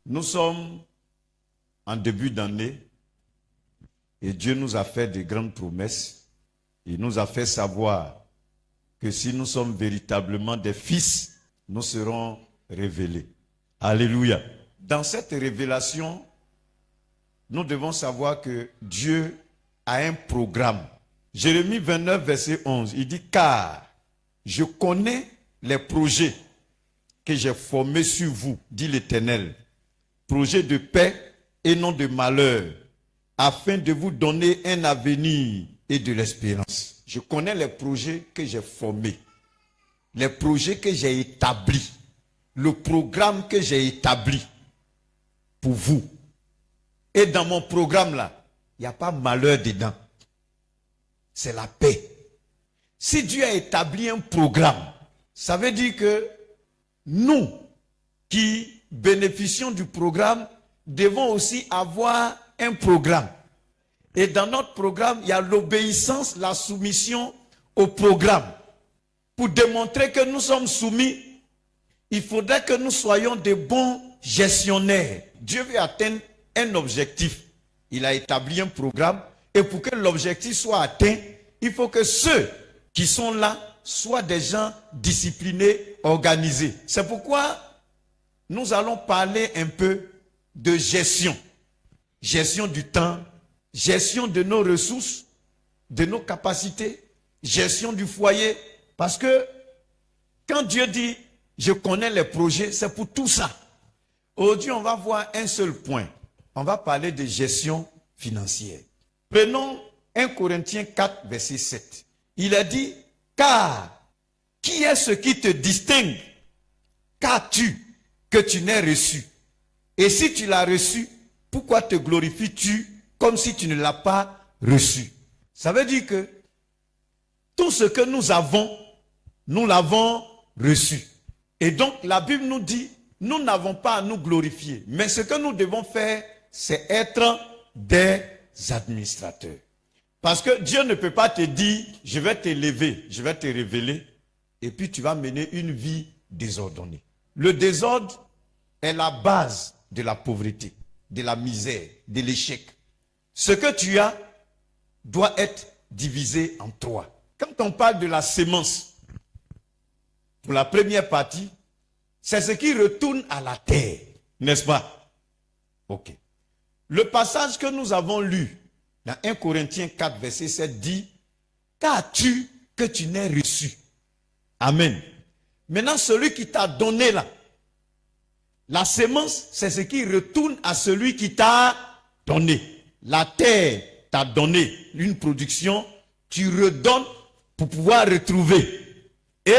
Nous sommes en début d'année et Dieu nous a fait de grandes promesses. Il nous a fait savoir que si nous sommes véritablement des fils, nous serons révélés. Alléluia. Dans cette révélation, nous devons savoir que Dieu a un programme. Jérémie 29, verset 11, il dit « Car je connais les projets que j'ai formés sur vous, dit l'Éternel, projets de paix et non de malheur, afin de vous donner un avenir et de l'espérance. » Je connais les projets que j'ai formés, les projets que j'ai établis, le programme que j'ai établi pour vous. Et dans mon programme là, il n'y a pas malheur dedans. C'est la paix. Si Dieu a établi un programme, ça veut dire que nous qui bénéficions du programme devons aussi avoir un programme. Et dans notre programme, il y a l'obéissance, la soumission au programme. Pour démontrer que nous sommes soumis, il faudrait que nous soyons de bons gestionnaires. Dieu veut atteindre un objectif. Il a établi un programme. Et pour que l'objectif soit atteint, il faut que ceux qui sont là soient des gens disciplinés, organisés. C'est pourquoi nous allons parler un peu de gestion. Gestion du temps, gestion de nos ressources, de nos capacités, gestion du foyer. Parce que quand Dieu dit « je connais les projets », c'est pour tout ça. Aujourd'hui, on va voir un seul point. On va parler de gestion financière. Prenons 1 Corinthiens 4, verset 7. Il a dit « Car qui est ce qui te distingue? Qu'as-tu que tu n'aies reçu? Et si tu l'as reçu, pourquoi te glorifies-tu comme si tu ne l'as pas reçu? » Ça veut dire que tout ce que nous avons, nous l'avons reçu. Et donc la Bible nous dit, nous n'avons pas à nous glorifier. Mais ce que nous devons faire, c'est être des administrateurs. Parce que Dieu ne peut pas te dire, je vais t'élever, je vais te révéler, et puis tu vas mener une vie désordonnée. Le désordre est la base de la pauvreté, de la misère, de l'échec. Ce que tu as doit être divisé en trois. Quand on parle de la sémence, pour la première partie, c'est ce qui retourne à la terre, n'est-ce pas? Ok. Le passage que nous avons lu dans 1 Corinthiens 4, verset 7 dit « Qu'as-tu que tu n'aies reçu ?» Amen. Maintenant, celui qui t'a donné là, la sémence, c'est ce qui retourne à celui qui t'a donné. La terre t'a donné une production, tu redonnes pour pouvoir retrouver. Et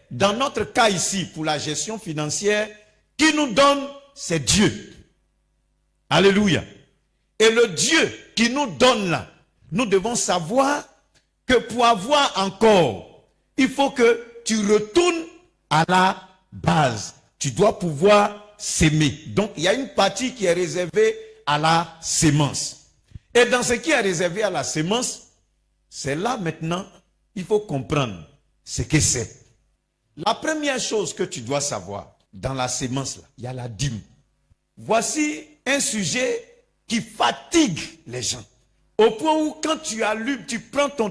dans notre cas ici, pour la gestion financière, qui nous donne, c'est Dieu. Alléluia. Et le Dieu qui nous donne là, nous devons savoir que pour avoir encore, il faut que tu retournes à la base. Tu dois pouvoir s'aimer. Donc, il y a une partie qui est réservée à la sémence. Et dans ce qui est réservé à la sémence, c'est là maintenant, il faut comprendre ce que c'est. La première chose que tu dois savoir, dans la sémence, là, il y a la dîme. Voici un sujet qui fatigue les gens. Au point où quand tu allumes, tu prends ton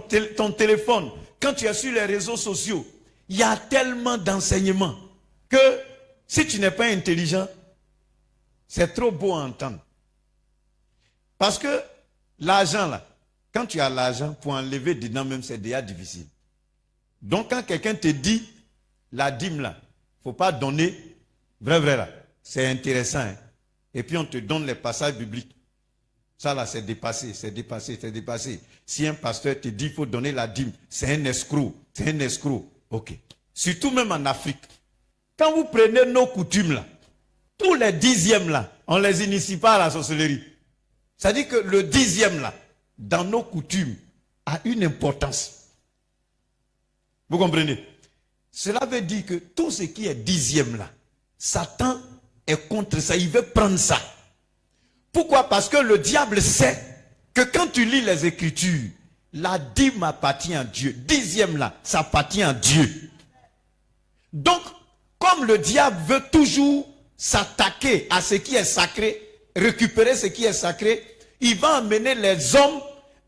téléphone, quand tu es sur les réseaux sociaux, il y a tellement d'enseignements que si tu n'es pas intelligent, c'est trop beau à entendre. Parce que l'argent là, quand tu as l'argent, pour enlever dedans même, c'est déjà difficile. Donc quand quelqu'un te dit, la dîme là, il ne faut pas donner, vrai là, c'est intéressant. Hein? Et puis on te donne les passages bibliques. Ça là, c'est dépassé, c'est dépassé, c'est dépassé. Si un pasteur te dit qu'il faut donner la dîme, c'est un escroc, c'est un escroc. Ok. Surtout même en Afrique. Quand vous prenez nos coutumes là, tous les dixièmes là, on ne les initie pas à la sorcellerie. C'est-à-dire que le dixième là, dans nos coutumes, a une importance. Vous comprenez? Cela veut dire que tout ce qui est dixième là, Satan est contre ça, il veut prendre ça. Pourquoi? Parce que le diable sait que quand tu lis les Écritures, la dîme appartient à Dieu. Dixième là, ça appartient à Dieu. Donc, comme le diable veut toujours s'attaquer à ce qui est sacré, récupérer ce qui est sacré, il va amener les hommes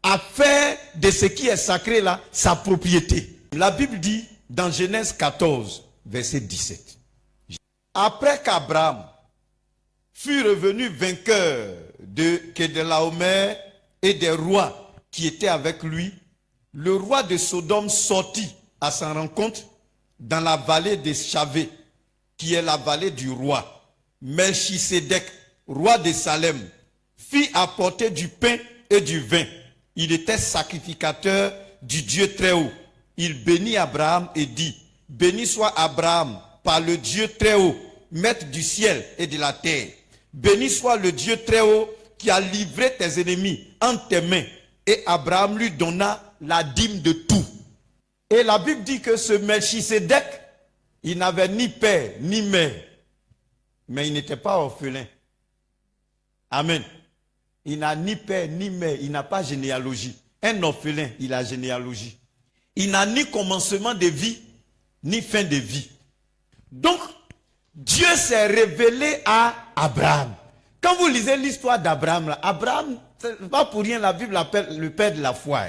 à faire de ce qui est sacré là sa propriété. La Bible dit dans Genèse 14, verset 17. Après qu'Abraham fut revenu vainqueur de Kedorlaomer et des rois qui étaient avec lui, le roi de Sodome sortit à sa rencontre dans la vallée de Chavé, qui est la vallée du roi. Melchisédek, roi de Salem, fit apporter du pain et du vin. Il était sacrificateur du Dieu très haut. Il bénit Abraham et dit, béni soit Abraham par le Dieu très haut, maître du ciel et de la terre. Béni soit le Dieu très haut qui a livré tes ennemis entre tes mains. Et Abraham lui donna la dîme de tout. Et la Bible dit que ce Melchisédek, il n'avait ni père ni mère, mais il n'était pas orphelin. Amen. Il n'a ni père ni mère, il n'a pas généalogie. Un orphelin, il a généalogie. Il n'a ni commencement de vie, ni fin de vie. Donc, Dieu s'est révélé à Abraham. Quand vous lisez l'histoire d'Abraham, Abraham, c'est pas pour rien la Bible l'appelle le père de la foi.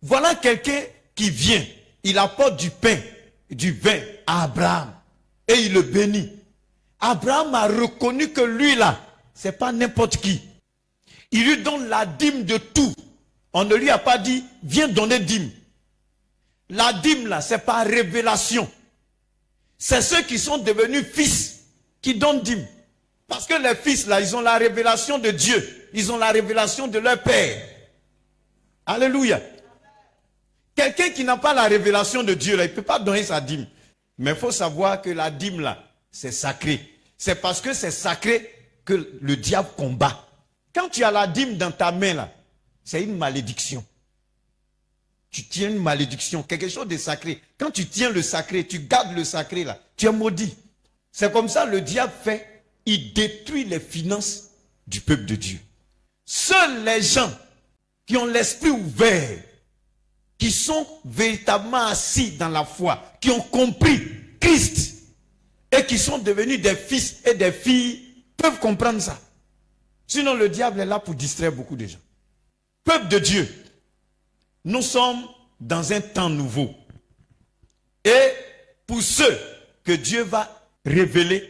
Voilà quelqu'un qui vient, il apporte du pain, du vin à Abraham et il le bénit. Abraham a reconnu que lui là, c'est pas n'importe qui. Il lui donne la dîme de tout. On ne lui a pas dit, viens donner dîme. La dîme là, c'est par révélation. C'est ceux qui sont devenus fils qui donnent dîme. Parce que les fils là, ils ont la révélation de Dieu. Ils ont la révélation de leur père. Alléluia. Quelqu'un qui n'a pas la révélation de Dieu là, il ne peut pas donner sa dîme. Mais il faut savoir que la dîme là, c'est sacré. C'est parce que c'est sacré que le diable combat. Quand tu as la dîme dans ta main là, c'est une malédiction. Tu tiens une malédiction, quelque chose de sacré. Quand tu tiens le sacré, tu gardes le sacré là, tu es maudit. C'est comme ça le diable fait. Il détruit les finances du peuple de Dieu. Seuls les gens qui ont l'esprit ouvert, qui sont véritablement assis dans la foi, qui ont compris Christ et qui sont devenus des fils et des filles, peuvent comprendre ça. Sinon, le diable est là pour distraire beaucoup de gens. Peuple de Dieu, nous sommes dans un temps nouveau. Et pour ceux que Dieu va révéler,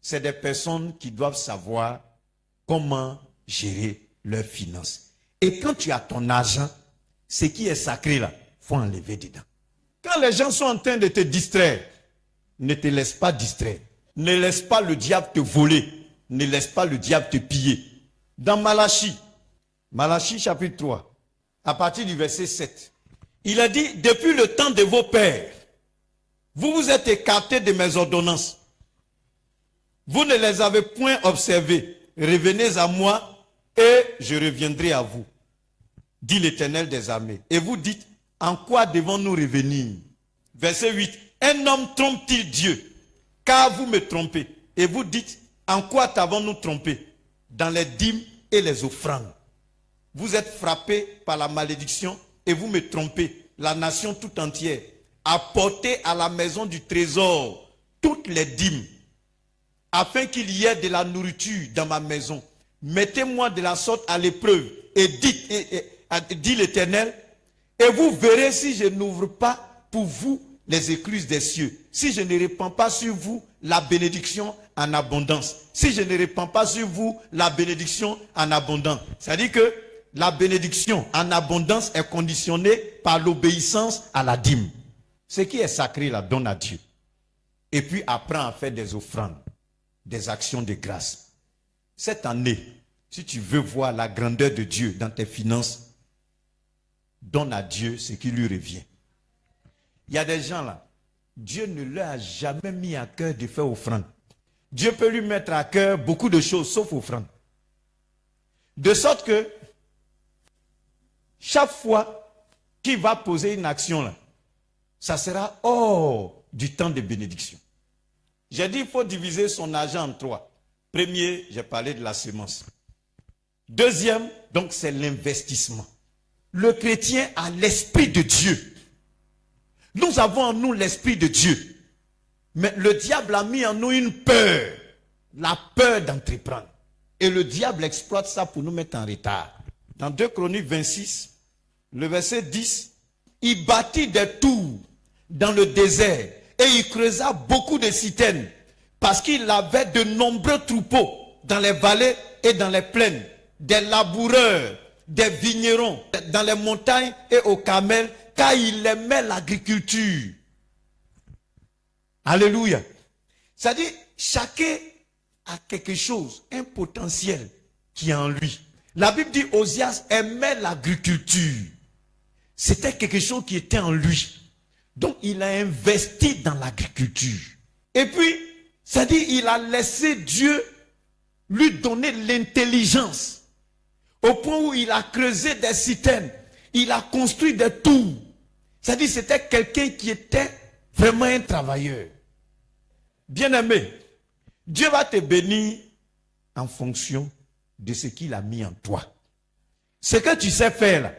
c'est des personnes qui doivent savoir comment gérer leurs finances. Et quand tu as ton argent, ce qui est sacré là, il faut enlever dedans. Quand les gens sont en train de te distraire, ne te laisse pas distraire. Ne laisse pas le diable te voler. Ne laisse pas le diable te piller. Dans Malachie chapitre 3, à partir du verset 7, il a dit, depuis le temps de vos pères, vous vous êtes écartés de mes ordonnances. Vous ne les avez point observées. Revenez à moi et je reviendrai à vous, dit l'Éternel des armées. Et vous dites, en quoi devons-nous revenir? Verset 8. Un homme trompe-t-il Dieu? Car vous me trompez. Et vous dites, en quoi t'avons-nous trompé? Dans les dîmes et les offrandes. Vous êtes frappés par la malédiction et vous me trompez, la nation tout entière. Apportez à la maison du trésor toutes les dîmes, afin qu'il y ait de la nourriture dans ma maison. Mettez-moi de la sorte à l'épreuve et dites, dit l'Éternel, et vous verrez si je n'ouvre pas pour vous les écluses des cieux, si je ne répands pas sur vous la bénédiction en abondance, si je ne répands pas sur vous la bénédiction en abondance. C'est-à-dire que la bénédiction en abondance est conditionnée par l'obéissance à la dîme. Ce qui est sacré, là, donne à Dieu. Et puis apprends à faire des offrandes, des actions de grâce. Cette année, si tu veux voir la grandeur de Dieu dans tes finances, donne à Dieu ce qui lui revient. Il y a des gens là, Dieu ne leur a jamais mis à cœur de faire offrande. Dieu peut lui mettre à cœur beaucoup de choses, sauf offrande. De sorte que, chaque fois qu'il va poser une action là, ça sera hors du temps de bénédiction. J'ai dit, il faut diviser son argent en trois. Premier, j'ai parlé de la semence. Deuxième, donc c'est l'investissement. Le chrétien a l'esprit de Dieu. Nous avons en nous l'esprit de Dieu. Mais le diable a mis en nous une peur. la peur d'entreprendre. Et le diable exploite ça pour nous mettre en retard. Dans 2 Chroniques 26, le verset 10, il bâtit des tours dans le désert et il creusa beaucoup de citernes parce qu'il avait de nombreux troupeaux dans les vallées et dans les plaines, des laboureurs, des vignerons, dans les montagnes et au Carmel, car il aimait l'agriculture. Alléluia. C'est-à-dire, chacun a quelque chose, un potentiel qui est en lui. La Bible dit Osias aimait l'agriculture. C'était quelque chose qui était en lui. Donc, il a investi dans l'agriculture. Et puis, c'est-à-dire, il a laissé Dieu lui donner l'intelligence. Au point où il a creusé des citernes. Il a construit des tours. C'est-à-dire, c'était quelqu'un qui était vraiment un travailleur. Bien-aimé, Dieu va te bénir en fonction de ce qu'il a mis en toi. Ce que tu sais faire là,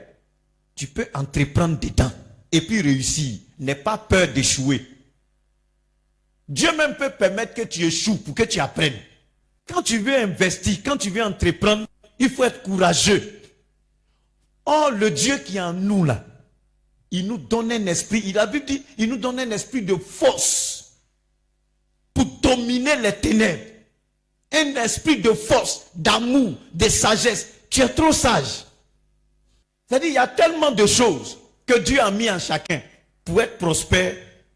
tu peux entreprendre dedans et puis réussir. N'aie pas peur d'échouer. Dieu même peut permettre que tu échoues pour que tu apprennes. Quand tu veux investir, quand tu veux entreprendre, il faut être courageux. Or, le Dieu qui est en nous là, il nous donne un esprit, la Bible dit, il nous donne un esprit de force pour dominer les ténèbres. Un esprit de force, d'amour, de sagesse. Tu es trop sage. C'est-à-dire, il y a tellement de choses que Dieu a mis en chacun pour être prospère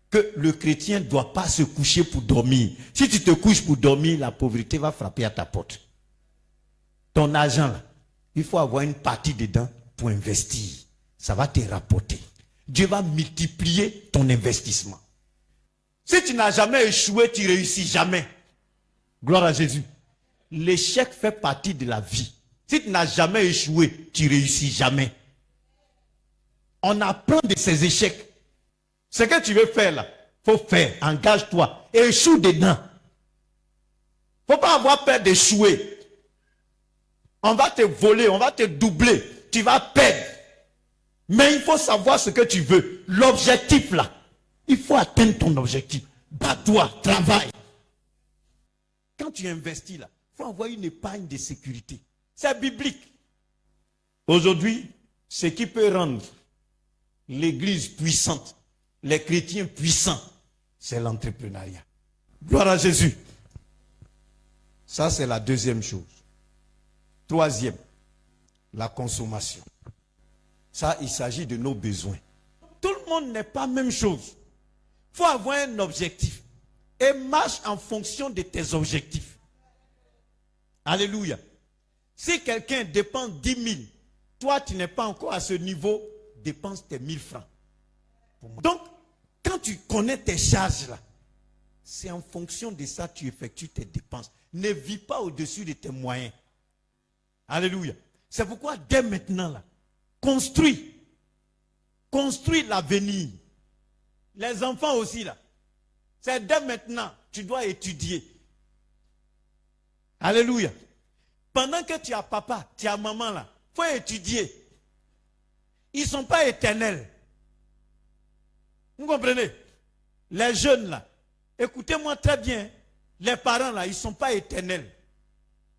que le chrétien ne doit pas se coucher pour dormir. Si tu te couches pour dormir, la pauvreté va frapper à ta porte. Ton argent, là, il faut avoir une partie dedans pour investir. Ça va te rapporter. Dieu va multiplier ton investissement. Si tu n'as jamais échoué, tu ne réussis jamais. Gloire à Jésus. L'échec fait partie de la vie. Si tu n'as jamais échoué, tu ne réussis jamais. On apprend de ses échecs. Ce que tu veux faire là, il faut faire. Engage-toi. Et échoue dedans. Il ne faut pas avoir peur d'échouer. On va te voler, on va te doubler. Tu vas perdre. Mais il faut savoir ce que tu veux. L'objectif là. Il faut atteindre ton objectif. Bats-toi, travaille. Quand tu investis là, il faut avoir une épargne de sécurité. C'est biblique. Aujourd'hui, ce qui peut rendre l'église puissante, les chrétiens puissants, c'est l'entrepreneuriat. Gloire à Jésus. Ça, c'est la deuxième chose. Troisième, la consommation. Ça, il s'agit de nos besoins. Tout le monde n'est pas la même chose. Il faut avoir un objectif. Et marche en fonction de tes objectifs. Alléluia. Si quelqu'un dépense 10 000, toi tu n'es pas encore à ce niveau, dépense tes 1000 francs. Donc, quand tu connais tes charges là, c'est en fonction de ça que tu effectues tes dépenses. Ne vis pas au-dessus de tes moyens. Alléluia. C'est pourquoi dès maintenant là, construis l'avenir. Les enfants aussi là. C'est dès maintenant, tu dois étudier. Alléluia. Pendant que tu as papa, tu as maman là, il faut étudier. Ils ne sont pas éternels. Vous comprenez? Les jeunes là, écoutez-moi très bien. Les parents là, ils ne sont pas éternels.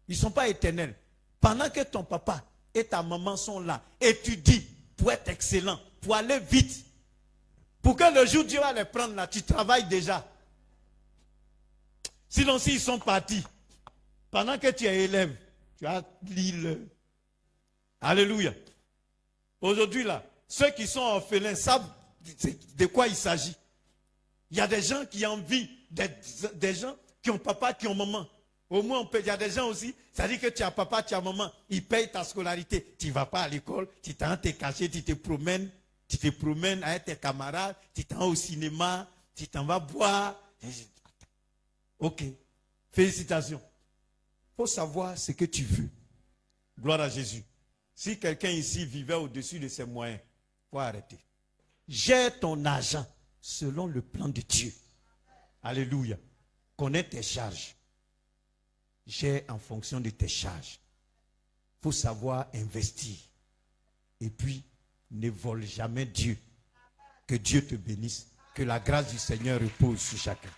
Ils ne sont pas éternels. Pendant que ton papa et ta maman sont là, étudie pour être excellent, pour aller vite. Pour que le jour où Dieu va les prendre là, tu travailles déjà. Sinon, s'ils sont partis, pendant que tu es élève, tu as l'île. Alléluia. Aujourd'hui là, ceux qui sont orphelins savent de quoi il s'agit. Il y a des gens qui ont envie, des gens qui ont papa, qui ont maman. Au moins, il y a des gens aussi, ça dit que tu as papa, tu as maman, ils payent ta scolarité. Tu ne vas pas à l'école, tu t'en te caché, tu te promènes avec tes camarades, tu t'en vas au cinéma, tu t'en vas boire. Ok, félicitations. Il faut savoir ce que tu veux. Gloire à Jésus. Si quelqu'un ici vivait au-dessus de ses moyens, il faut arrêter. Gère ton argent selon le plan de Dieu. Alléluia. Connais tes charges. Gère en fonction de tes charges. Il faut savoir investir. Et puis, ne vole jamais Dieu. Que Dieu te bénisse. Que la grâce du Seigneur repose sur chacun.